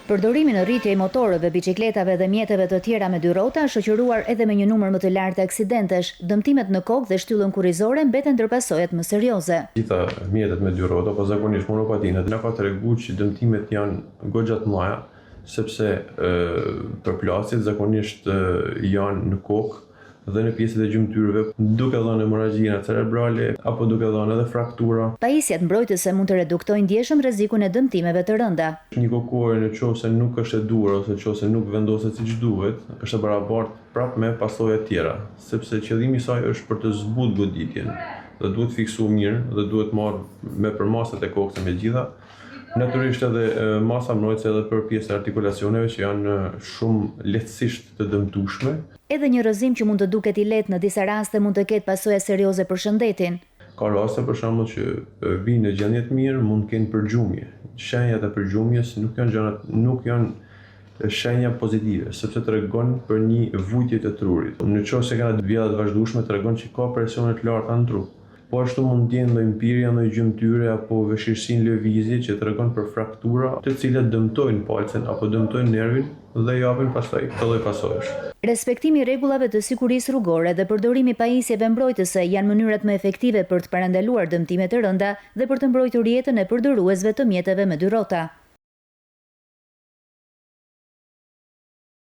Përdorimi në rritje i motorëve, bicikletave dhe mjeteve të tjera me dy rrota, shoqëruar edhe me një numër më të lartë të aksidentesh, dëmtimet në kokë dhe shtyllën kurrizore mbeten ndër pasojat më serioze. Gjitha mjetet me dy rrota, po zakonisht monopatinat, na ka treguar që dëmtimet janë goxha të mëdha, sepse përplasjet zakonisht janë në kokë dhe në pjesët e gjymtyrëve, duke dhënë hemorragjina cerebrale apo duke dhënë edhe fraktura. Pajisjet mbrojtëse mund të reduktojnë ndjeshëm rrezikun e dëmtimeve të rënda. Një kokore nëse nuk është e duhur ose nëse nuk vendoset siç duhet, është e barabartë prapë me pasoja të tjera, sepse qëllimi i saj është për të zbutur goditjen dhe duhet fiksuar mirë dhe duhet marrë me për masat e kokës e me gjitha. Natyrisht edhe masa mbrojtëse edhe për pjesë e artikulacioneve që janë shumë lehtësisht të dëmtueshme. Edhe një rrëzim që mund të duket i lehtë në disa raste mund të ketë pasoja serioze për shëndetin. Ka raste për shembull që vinë në gjendje të mirë, mund të kenë përgjumje. Shenjat e përgjumjes nuk janë shenja pozitive, sepse tregon për një vujtje të trurit. Nëse kanë vjedha të vazhdueshme tregon që ka presione të larta në trup. Po ashtu mund të jenë ndonjë mpirje në gjymtyre apo vështirësi në lëvizje që tregon për fraktura, të cilat dëmtojnë palcen apo dëmtojnë nervin dhe japin pastaj këtë lloj pasojesh. Respektimi i rregullave të sigurisë rrugore dhe përdorimi i pajisjeve mbrojtëse janë mënyrat më efektive për të parandaluar dëmtimet e rënda dhe për të mbrojtur jetën e përdoruesve të mjeteve me dy rrota.